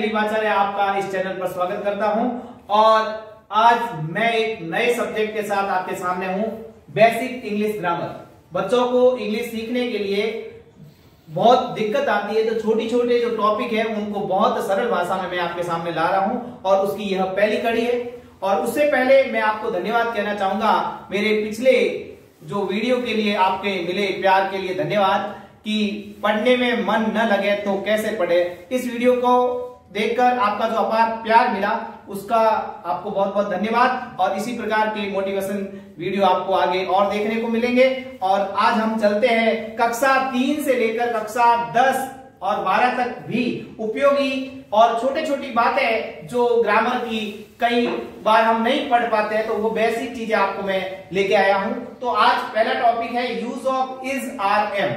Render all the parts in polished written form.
दिलीप आचार्य आपका इस चैनल पर स्वागत करता हूं और आज मैं एक नए सब्जेक्ट के साथ आपके सामने हूं, बेसिक इंग्लिश ग्रामर। बच्चों को इंग्लिश सीखने के लिए बहुत दिक्कत आती है, तो छोटे छोटे जो टॉपिक है उनको बहुत सरल भाषा में मैं आपके सामने ला रहा हूं और उसकी यह पहली कड़ी है। और उससे पहले मैं आपको धन्यवाद कहना चाहूंगा, मेरे पिछले जो वीडियो के लिए आपके मिले प्यार के लिए धन्यवाद कि पढ़ने में मन न लगे तो कैसे पढ़े। इस वीडियो को देखकर आपका जो अपार प्यार मिला उसका आपको बहुत बहुत धन्यवाद और इसी प्रकार के मोटिवेशन वीडियो आपको आगे और देखने को मिलेंगे। और आज हम चलते हैं कक्षा 3 से लेकर कक्षा 10 और 12 तक भी उपयोगी और छोटी छोटी बातें जो ग्रामर की कई बार हम नहीं पढ़ पाते हैं, तो वो बेसिक चीजें आपको मैं लेके आया हूं। तो आज पहला टॉपिक है use of is are am.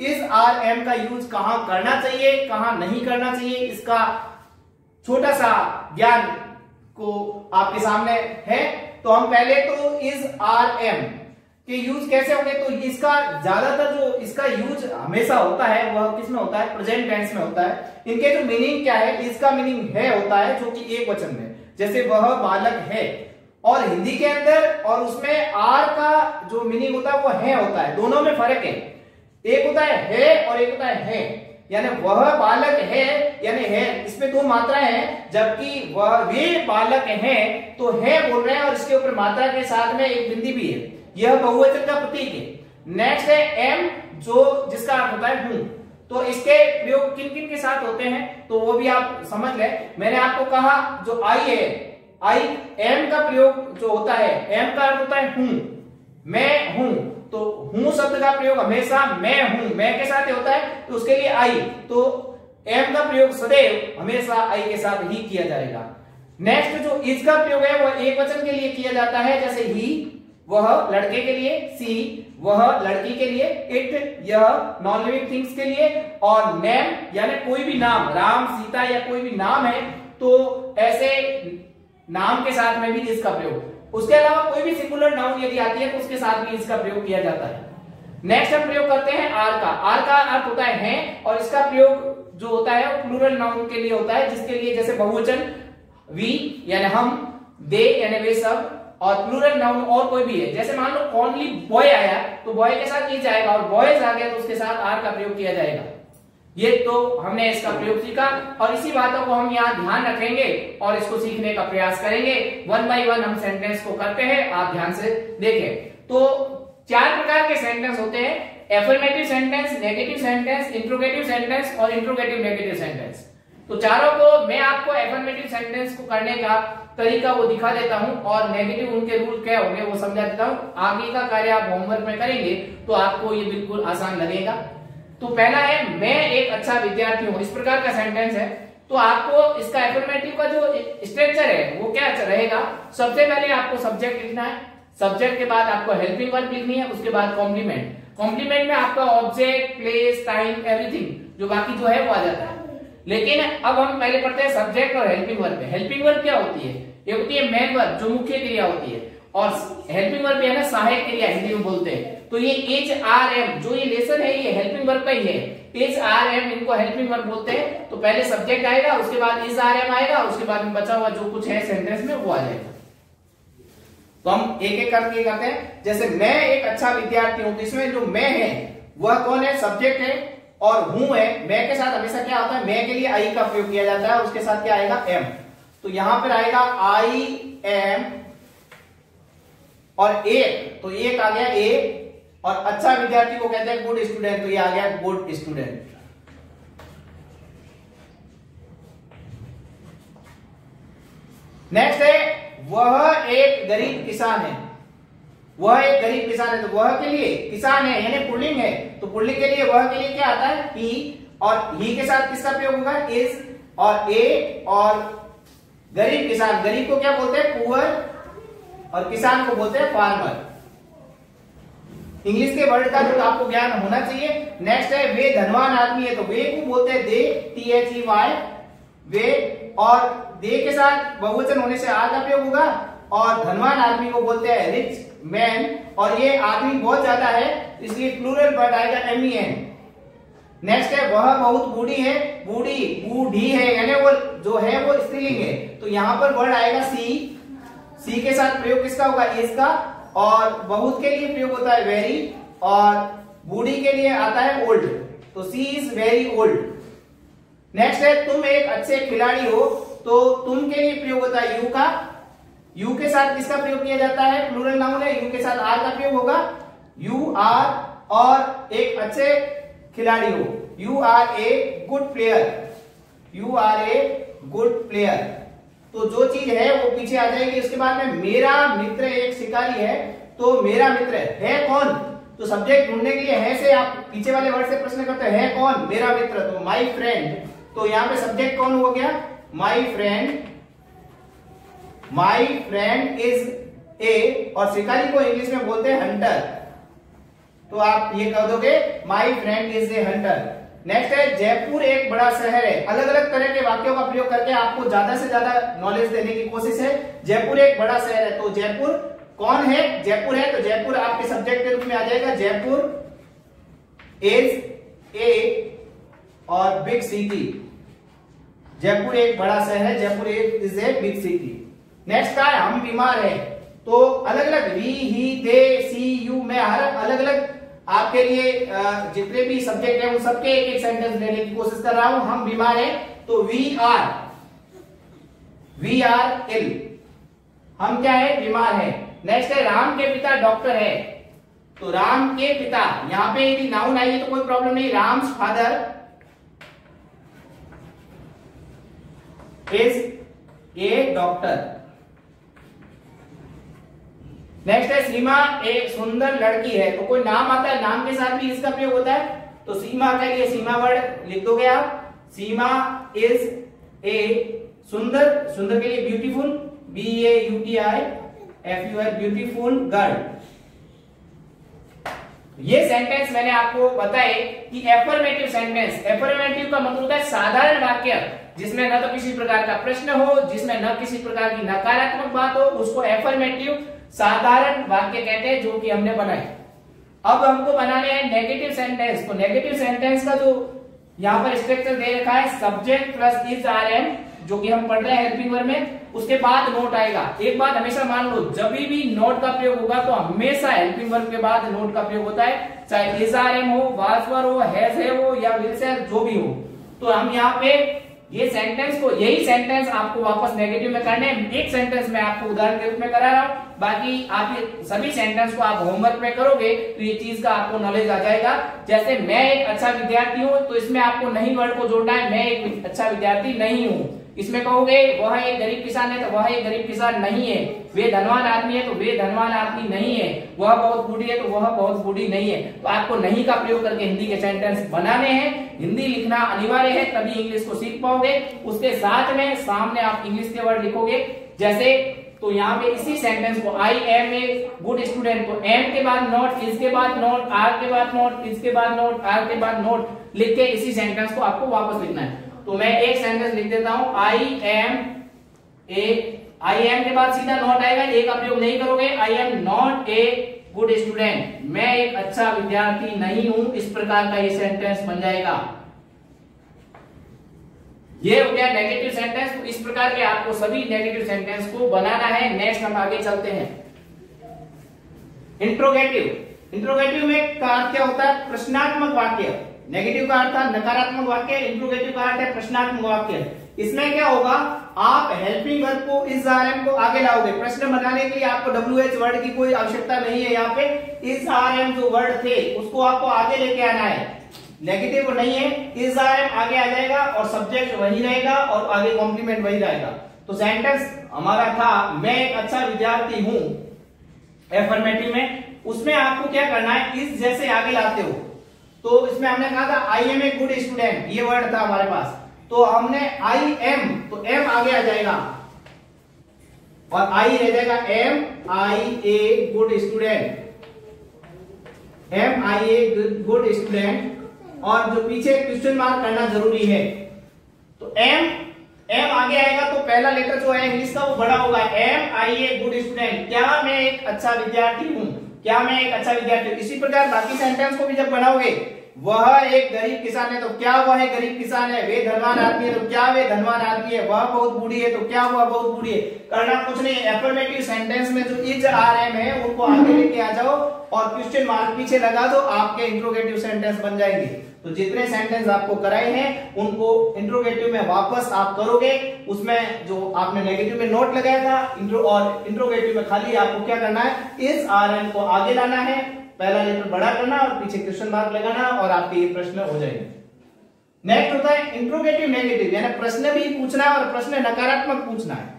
Is are am का यूज कहां करना चाहिए, कहां नहीं करना चाहिए, इसका छोटा सा ज्ञान को आपके सामने है। तो हम पहले तो इज आर एम के यूज कैसे होंगे, तो इसका ज्यादातर जो इसका यूज हमेशा होता है वह किसमें होता है, प्रेजेंट टेंस में होता है। इनके जो मीनिंग क्या है, इसका मीनिंग है होता है जो कि एक वचन में, जैसे वह बालक है। और हिंदी के अंदर और उसमें आर का जो मीनिंग होता है वो है होता है, दोनों में फर्क है। एक होता है और एक होता है, यानी वह बालक है यानी है, इसमें दो मात्राएं हैं, जबकि वह वे बालक हैं तो है बोल रहे हैं और इसके ऊपर मात्रा के साथ में एक बिंदी भी है, यह बहुवचन का प्रतीक है। नेक्स्ट है एम, जो जिसका अर्थ होता है हूं। तो इसके प्रयोग किन किन के साथ होते हैं तो वो भी आप समझ लें। मैंने आपको कहा जो आई है, आई एम का प्रयोग जो होता है, एम का अर्थ होता है हूं, मैं हूं, तो हूं शब्द का प्रयोग हमेशा मैं हूं, मैं के साथ होता है, तो उसके लिए आई, तो एम का प्रयोग सदैव हमेशा आई के साथ ही किया जाएगा। नेक्स्ट जो इज का प्रयोग है वह एक वचन के लिए किया जाता है, जैसे ही वह लड़के के लिए, सी वह लड़की के लिए, इट यह नॉन लिविंग थिंग्स के लिए, और नेम यानी कोई भी नाम, राम सीता या कोई भी नाम है तो ऐसे नाम के साथ में भी इसका प्रयोग। उसके अलावा कोई भी सिंगुलर नाउन यदि आती है तो उसके साथ भी इसका प्रयोग किया जाता है। नेक्स्ट हम प्रयोग करते हैं आर का। आर का अर्थ होता है और इसका प्रयोग जो होता है वो प्लूरल नाउन के लिए होता है, जिसके लिए जैसे बहुवचन वी यानी हम, दे यानी वे सब, और प्लूरल नाउन और कोई भी है, जैसे मान लो ओनली बॉय आया तो बॉय के साथ ये जाएगा, और बॉयज आ गया तो उसके साथ आर का प्रयोग किया जाएगा। ये तो हमने इसका प्रयोग सीखा और इसी बातों को हम यहाँ ध्यान रखेंगे और इसको सीखने का प्रयास करेंगे। वन बाय वन हम सेंटेंस को करते हैं, आप ध्यान से देखें। तो 4 प्रकार के सेंटेंस होते हैं, affirmative sentence, negative sentence, interrogative sentence और इंट्रोगेटिव नेगेटिव सेंटेंस। तो चारों को मैं आपको एफर्मेटिव सेंटेंस को करने का तरीका वो दिखा देता हूं और नेगेटिव उनके रूल क्या होंगे वो समझा देता हूं। आगे का कार्य आप होमवर्क में करेंगे तो आपको ये बिल्कुल आसान लगेगा। तो पहला है मैं एक अच्छा विद्यार्थी हूं, इस प्रकार का सेंटेंस है। तो आपको इसका एफर्मेटिव का जो स्ट्रक्चर है वो क्या रहेगा, सबसे पहले आपको सब्जेक्ट लिखना है, सब्जेक्ट के बाद आपको हेल्पिंग वर्ब लिखनी है, उसके बाद कॉम्प्लीमेंट। कॉम्प्लीमेंट में आपका ऑब्जेक्ट, प्लेस, टाइम, एवरीथिंग जो बाकी जो है वो आ जाता है। लेकिन अब हम पहले पढ़ते हैं सब्जेक्ट और हेल्पिंग वर्ब। हेल्पिंग वर्ब क्या होती है, ये होती है मेन वर्ब जो मुख्य क्रिया होती है, और हेल्पिंग वर्ब है ना सहायक क्रिया हिंदी में बोलते हैं। तो ये एच आर एम जो ये लेसन है ये हेल्पिंग वर्ब का ही है, एच आर एम इनको हेल्पिंग वर्ब बोलते हैं। तो पहले सब्जेक्ट आएगा, उसके बाद इज आर एम आएगा, उसके बाद में बचा हुआ जो कुछ है सेंटेंस में वो आ जाएगा। तो हम एक एक करके करते हैं। जैसे मैं एक अच्छा विद्यार्थी हूं, तो इसमें जो मैं है वह कौन है, सब्जेक्ट है, और हूं है, मैं के साथ हमेशा क्या होता है, मैं के लिए आई का प्रयोग किया जाता है, उसके साथ क्या आएगा एम। तो यहां पर आएगा आई एम और एक, तो एक आ गया ए, और अच्छा विद्यार्थी को कहते हैं गुड स्टूडेंट, तो ये आ गया गुड स्टूडेंट। नेक्स्ट है वह एक गरीब किसान है, वह एक गरीब किसान है, तो वह के लिए किसान है यानी पुल्लिंग है, तो पुल्लिंग के लिए वह के लिए क्या आता है ही, और ही के साथ किसका प्रयोग होगा इज, और ए, और गरीब किसान, गरीब को क्या बोलते हैं पुअर, और किसान को बोलते हैं फार्मर। इंग्लिश के वर्ड का जो आपको ज्ञान होना चाहिए। नेक्स्ट है वे धनवान आदमी है, तो वे को बोलते हैं दे, THEY वे, और दे के साथ बहुवचन होने से आर का प्रयोग होगा, और धनवान आदमी को बोलते हैं रिच मैन, और ये आदमी बहुत ज्यादा है इसलिए प्लूरल वर्ड आएगा MEN। नेक्स्ट है वह बहुत बूढ़ी है, बूढ़ी बूढ़ी है यानी वो जो है वो स्त्रीलिंग है, तो यहाँ पर वर्ड आएगा सी के साथ प्रयोग किसका होगा, इज का, और बहुत के लिए प्रयोग होता है वेरी, और बूढ़ी के लिए आता है ओल्ड, तो सी इज वेरी ओल्ड। नेक्स्ट है तुम एक अच्छे खिलाड़ी हो, तो तुम के लिए प्रयोग होता है यू का, यू के साथ किसका प्रयोग किया जाता है, प्लूरल नाउन है, यू के साथ आर का प्रयोग होगा, यू आर, और एक अच्छे खिलाड़ी हो, you are a good player, you are a good player, तो जो चीज है वो पीछे आ जाएगी। उसके बाद में मेरा मित्र एक शिकारी है, तो मेरा मित्र है कौन, तो सब्जेक्ट ढूंढने के लिए है से आप पीछे वाले वर्ड से प्रश्न करते हैं, है कौन, मेरा मित्र, तो माई फ्रेंड, तो यहां पे सब्जेक्ट कौन हो गया, my friend, my friend is a, और शिकारी को इंग्लिश में बोलते हैं हंटर, तो आप ये कह दोगे my friend is a Hunter. Next है जयपुर एक बड़ा शहर है, अलग अलग तरह के वाक्यों का प्रयोग करके आपको ज्यादा से ज्यादा नॉलेज देने की कोशिश है। जयपुर एक बड़ा शहर है, तो जयपुर कौन है, जयपुर है, तो जयपुर आपके सब्जेक्ट के रूप में आ जाएगा, जयपुर इज ए और बिग सिटी, जयपुर एक बड़ा शहर है, Jaipur is a big city. Next का है हम बीमार है, तो अलग अलग we he they C you, मैं हर अलग अलग आपके लिए जितने भी सब्जेक्ट है उन सबके एक एक सेंटेंस लेने की कोशिश कर रहा हूं। हम बीमार हैं, तो वी आर इल, हम क्या है, बीमार है। नेक्स्ट है राम के पिता डॉक्टर है, तो राम के पिता, यहां पे यदि नाउन आई है तो कोई प्रॉब्लम नहीं, Ram's father is a doctor. Next है सीमा एक सुंदर लड़की है, तो कोई नाम आता है, नाम के साथ भी इसका प्रयोग होता है, तो सीमा के लिए सीमा वर्ड लिख दोगे आप, सीमा इज ए सुंदर, सुंदर के लिए ब्यूटीफुल, BAUTIFUL, ब्यूटीफुल गर्ल। ये सेंटेंस मैंने आपको बताए कि एफर्मेटिव सेंटेंस, एफर्मेटिव का मतलब होता है साधारण वाक्य जिसमें न तो किसी प्रकार का प्रश्न हो, जिसमें न किसी प्रकार की नकारात्मक बात हो, उसको एफर्मेटिव साधारण वाक्य कहते हैं, जो कि हमने बनाए। अब हमको बनाने हैं नेगेटिव सेंटेंस, तो नेगेटिव सेंटेंस का जो यहाँ पर स्ट्रक्चर दे रखा है, subject plus is are am, जो कि हम पढ़ रहे हैं हेल्पिंग वर्ब में, उसके बाद नोट आएगा। एक बात हमेशा मान लो, जब भी नोट का प्रयोग होगा तो हमेशा हेल्पिंग वर्ब के बाद नोट का प्रयोग होता है, चाहे इज आर एम हो, वाज वर हो, हैज है हो, या विल से, जो भी हो। तो हम यहाँ पे ये सेंटेंस को, यही सेंटेंस आपको वापस नेगेटिव में करने हैं। एक सेंटेंस मैं आपको उदाहरण के रूप में करा रहा हूं, बाकी आप ये सभी सेंटेंस को आप होमवर्क में करोगे तो ये चीज का आपको नॉलेज आ जाएगा। जैसे मैं एक अच्छा विद्यार्थी हूं, तो इसमें आपको नहीं वर्ड को जोड़ना है, मैं एक अच्छा विद्यार्थी नहीं हूं। इसमें कहोगे वह एक गरीब किसान है, तो वह एक गरीब किसान नहीं है। वे धनवान आदमी है, तो वे धनवान आदमी नहीं है। वह बहुत बूढ़ी है, तो वह बहुत बूढ़ी नहीं है। तो आपको नहीं का प्रयोग करके हिंदी के सेंटेंस बनाने हैं। हिंदी लिखना अनिवार्य है, तभी इंग्लिश को सीख पाओगे। उसके साथ में सामने आप इंग्लिश के वर्ड लिखोगे, जैसे तो यहाँ पे इसी सेंटेंस को I am a good student, तो एम के बाद नोट, इसके बाद नोट, आर के बाद नोट, इसके बाद नोट, आर के बाद नोट लिख के इसी सेंटेंस को आपको वापस लिखना है। तो मैं एक सेंटेंस लिख देता हूं, आई एम के बाद सीधा नॉट आएगा, ए का प्रयोग नहीं करोगे। I am not a good student, मैं एक अच्छा विद्यार्थी नहीं हूं। इस प्रकार का ये सेंटेंस बन जाएगा। ये हो गया नेगेटिव सेंटेंस। तो इस प्रकार के आपको सभी नेगेटिव सेंटेंस को बनाना है। नेक्स्ट हम आगे चलते हैं। इंट्रोगेटिव। इंट्रोगेटिव में का अर्थ क्या होता है? प्रश्नात्मक वाक्य। नेगेटिव का अर्थ है नकारात्मक वाक्य, इंट्रोगेटिव का अर्थ है प्रश्नात्मक वाक्य। इसमें क्या होगा, आप हेल्पिंग वर्ब को, इज आर एम को आगे लाओगे। प्रश्न बनाने के लिए आपको WH वर्ड की कोई आवश्यकता नहीं है। यहाँ पे इज आर एम जो वर्ड थे उसको आपको आगे लेके आना है। नेगेटिव नहीं है, इज आर एम आगे आ जाएगा और सब्जेक्ट वही रहेगा और आगे कॉम्प्लीमेंट वही रहेगा। तो सेंटेंस हमारा था मैं एक अच्छा विद्यार्थी हूं, एफर्मेटिव में। उसमें आपको क्या करना है, इस जैसे आगे लाते हो। तो इसमें हमने कहा था I am a good student, ये वर्ड था हमारे पास। तो हमने आई एम, तो एम आगे आ जाएगा और आई रह जाएगा am I a good student, am I a good student. और जो पीछे क्वेश्चन मार्क करना जरूरी है। तो एम आगे आएगा तो पहला लेटर जो है इंग्लिश का वो बड़ा होगा, am I a good student. क्या मैं एक अच्छा विद्यार्थी हूं? क्या मैं एक अच्छा विद्यार्थी हूं? इसी प्रकार बाकी सेंटेंस को भी जब बनाओगे, वह एक गरीब किसान है, तो क्या वह एक गरीब किसान है? वे धनवान आदमी है, तो क्या वे धनवान आदमी है? वह बहुत बूढ़ी है, तो क्या वह बहुत बूढ़ी है? करना कुछ नहीं, एफर्मेटिव सेंटेंस में जो इज आर एम है उनको आगे लेके आ जाओ और क्वेश्चन मार्क पीछे लगा दो, आपके इंट्रोगेटिव सेंटेंस बन जाएंगे। तो जितने सेंटेंस आपको कराए हैं उनको इंट्रोगेटिव में वापस आप करोगे, उसमें जो आपने नेगेटिव में नोट लगाया था और इंट्रोगेटिव में खाली आपको क्या करना है, इज आर एम को आगे लाना है, पहला लेटर बड़ा करना और पीछे क्वेश्चन मार्क लगाना और आपके ये प्रश्न हो जाएंगे। नेक्स्ट होता है इंट्रोगेटिव नेगेटिव, यानी प्रश्न भी पूछना है और प्रश्न नकारात्मक पूछना है।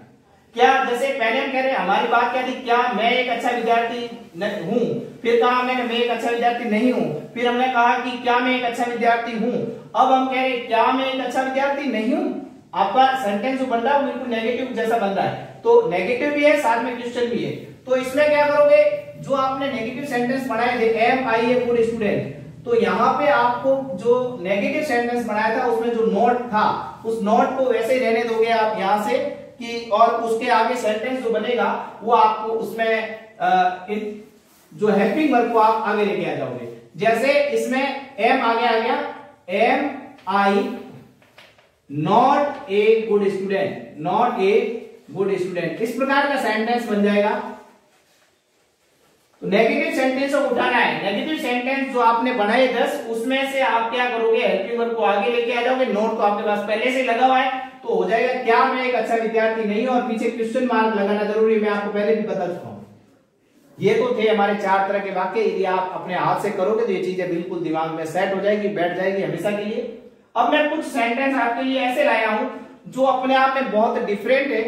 क्या, जैसे पहले हम कह रहे हैं हमारी बात क्या थी, क्या मैं एक अच्छा विद्यार्थी हूं, फिर कहा मैंने मैं एक अच्छा विद्यार्थी नहीं हूं, फिर हमने कहा कि क्या मैं एक अच्छा विद्यार्थी हूं। अब हम कह रहे हैं क्या मैं एक अच्छा विद्यार्थी नहीं हूं। आपका सेंटेंस जो बन रहा है बिल्कुल नेगेटिव जैसा बन रहा है, तो नेगेटिव भी है साथ में क्वेश्चन भी है। तो इसमें क्या करोगे, जो आपने नेगेटिव सेंटेंस बनाए थे am I a good student, तो यहाँ पे आपको जो नेगेटिव सेंटेंस बनाया था उसमें जो नोट था उस नोट को वैसे ही रहने दोगे आप यहाँ से कि, और उसके आगे सेंटेंस जो बनेगा वो आपको उसमें जो हेल्पिंग वर्ब को आप आगे लेके आ जाओगे। जैसे इसमें एम आगे आ गया, am I not a good student, not a good student, इस प्रकार का सेंटेंस बन जाएगा। तो नेगेटिव सेंटेंस को उठाना है, नेगेटिव सेंटेंस जो आपने बनाए 10 उसमें से आप क्या करोगे, हेल्पिंग वर्ब को आगे लेके आ जाओगे। नोट तो आपके पास पहले से लगा हुआ है, तो हो जाएगा क्या मैं एक अच्छा विद्यार्थी नहीं हूं और पीछे क्वेश्चन मार्क लगाना जरूरी, मैं आपको पहले भी बता चुका हूं। ये तो थे हमारे 4 तरह के वाक्य, यदि आप अपने हाथ से करोगे तो ये चीजें बिल्कुल दिमाग में सेट हो जाएगी, बैठ जाएगी हमेशा के लिए। अब मैं कुछ सेंटेंस आपके लिए ऐसे लाया हूं जो अपने आप में बहुत डिफरेंट है,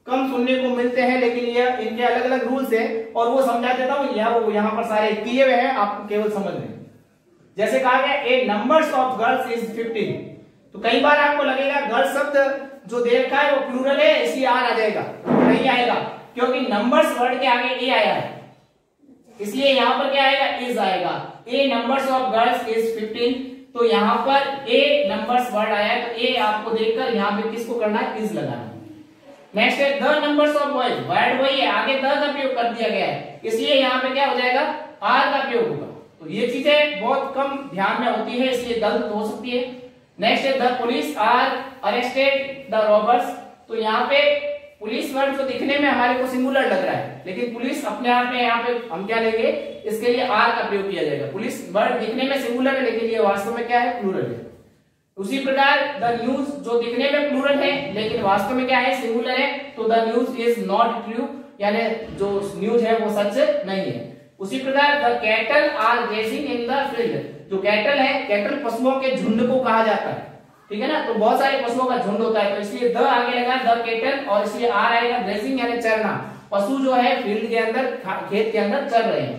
कम सुनने को मिलते हैं, लेकिन ये इनके अलग अलग रूल्स है और वो समझा देता हूं, यहाँ पर सारे किए हुए हैं, आपको केवल समझने। जैसे कहा गया ए नंबर्स ऑफ गर्ल्स इज 15, तो कई बार आपको लगेगा गर्ल्स शब्द जो दे रखा है वो प्लूरल है इसलिए आर आ जाएगा, नहीं आएगा, क्योंकि नंबर्स वर्ड के आगे ए आया है, इसलिए यहाँ पर क्या आएगा, इज आएगा। ए नंबर्स ऑफ गर्ल्स इज 15, तो यहाँ पर ए नंबर्स वर्ड आया है, तो ए आपको देखकर यहाँ पे किसको करना है, इज लगाना। नेक्स्ट है the numbers of boys, word वही है, आगे द का प्रयोग कर दिया गया है, इसलिए यहाँ पे क्या हो जाएगा, आर का प्रयोग होगा। तो ये चीजें बहुत कम ध्यान में होती है, इसलिए गलत हो सकती है। नेक्स्ट है the police are arrested the robbers, तो यहाँ पे पुलिस वर्ड जो दिखने में हमारे को सिंगुलर लग रहा है, लेकिन पुलिस अपने आप में यहाँ पे हम क्या लेंगे, इसके लिए आर का प्रयोग किया जाएगा। पुलिस वर्ड दिखने में सिंगुलर है लेकिन ये वास्तव में क्या है, प्लूरल है। उसी प्रकार द न्यूज जो दिखने में प्लूरल है लेकिन वास्तव में क्या है, सिंगुलर है, तो the news is not true, यानी जो न्यूज है वो सच नहीं है। उसी प्रकार the cattle are grazing in the field, जो कैटल है, कैटल पशुओं के झुंड को कहा जाता है, ठीक है ना, तो बहुत सारे पशुओं का झुंड होता है, तो इसलिए द आगे लगा द कैटल और इसलिए आर आएगा, ग्रेजिंग यानी चरना, पशु जो है फील्ड के अंदर खेत के अंदर चल रहे हैं।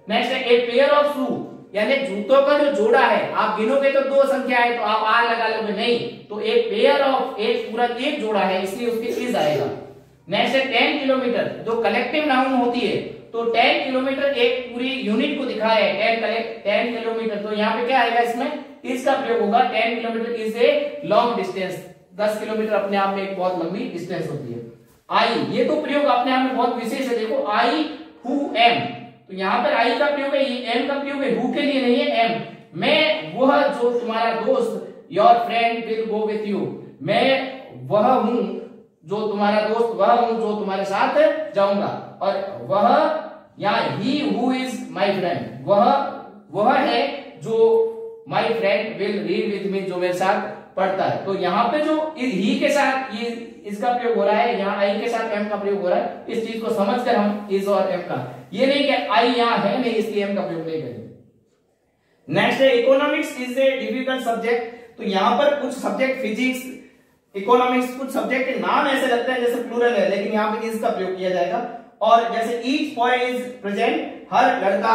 नेक्स्ट है ए पेयर ऑफ शू, यानी जूतों का जो जोड़ा है, आप गिनोगे तो 2 संख्या है तो आप आर लगा लोगे, नहीं, तो एक पेयर ऑफ, एक पूरा एक जोड़ा है इसलिए उसके इज आएगा। नेक्स्ट है 10 किलोमीटर, जो कलेक्टिव नाउन होती है, तो 10 किलोमीटर एक पूरी यूनिट को दिखाया है, 10 किलोमीटर, तो यहाँ पे क्या आएगा, इसमें इज का प्रयोग होगा। 10 kilometre is a long distance, 10 kilometre अपने आप में एक बहुत लंबी डिस्टेंस होती है। आई, ये तो प्रयोग अपने आप में बहुत विशेष है, देखो आई हु एम, तो यहाँ पर आई का प्रयोग है, ये एम का प्रयोग है, हु के लिए नहीं है, एम, मैं वह जो तुम्हारा दोस्त, your friend will go with you, मैं वह हूं जो तुम्हारा दोस्त, वह हूं जो तुम्हारे साथ जाऊंगा, और वह यहाँ he who is my friend, वह है जो my friend will read with me, जो मेरे साथ पढ़ता है। तो यहाँ पे जो ही के साथ ये इसका प्रयोग हो रहा है, यहाँ आई के साथ एम का प्रयोग हो रहा है, इस चीज को समझकर हम इज और एम का, ये नहीं कि आई यहाँ है नहीं इसलिए एम का प्रयोग नहीं करेंगे। नेक्स्ट है economics is a difficult subject, तो यहाँ पर कुछ सब्जेक्ट फिजिक्स, इकोनॉमिक्स, कुछ सब्जेक्ट के नाम ऐसे लगते हैं जैसे प्लूरल है, लेकिन यहाँ पे इज का प्रयोग किया जाएगा। और जैसे ईच बॉय इज प्रेजेंट, हर लड़का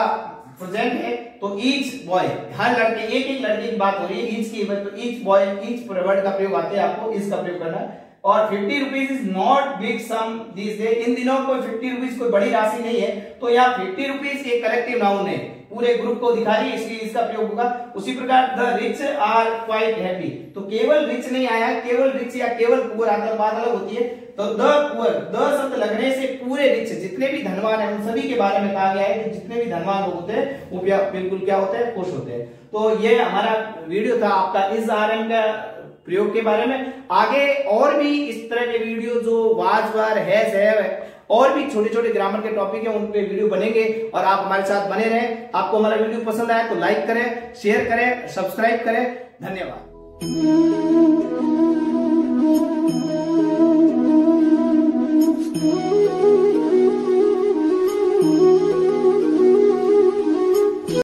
प्रेजेंट है, तो ईच बॉय, हर लड़के, एक एक लड़के की बात हो रही है, ईच की, तो ईच बॉय, ईच वर्ड का प्रयोग आते हैं, आपको इज का प्रयोग करना है। और 50 rupees is not big sum this day, इन दिनों कोई 50 रुपीज कोई बड़ी राशि नहीं है, तो यहाँ 50 रुपीज एक कलेक्टिव नाउन है, पूरे ग्रुप को दिखा रही है, इसलिए इसका प्रयोग होगा। उसी प्रकार the rich are quite happy, तो केवल रिच नहीं आया, केवल रिच या केवल पुअर आता, बात अलग होती है, तो द पुअर, द शब्द लगने से पूरे रिच, जितने भी धनवान हैं उन सभी के बारे में कहा गया है कि जितने भी धनवान लोग होते हैं वो बिल्कुल क्या होते हैं, खुश होते हैं। तो ये हमारा वीडियो था आपका इज आरएम का प्रयोग के बारे में। आगे और भी इस तरह के वीडियो जो वाज वार है और भी छोटे छोटे ग्रामर के टॉपिक है उन पे वीडियो बनेंगे और आप हमारे साथ बने रहें। आपको हमारा वीडियो पसंद आया तो लाइक करें, शेयर करें, सब्सक्राइब करें। धन्यवाद।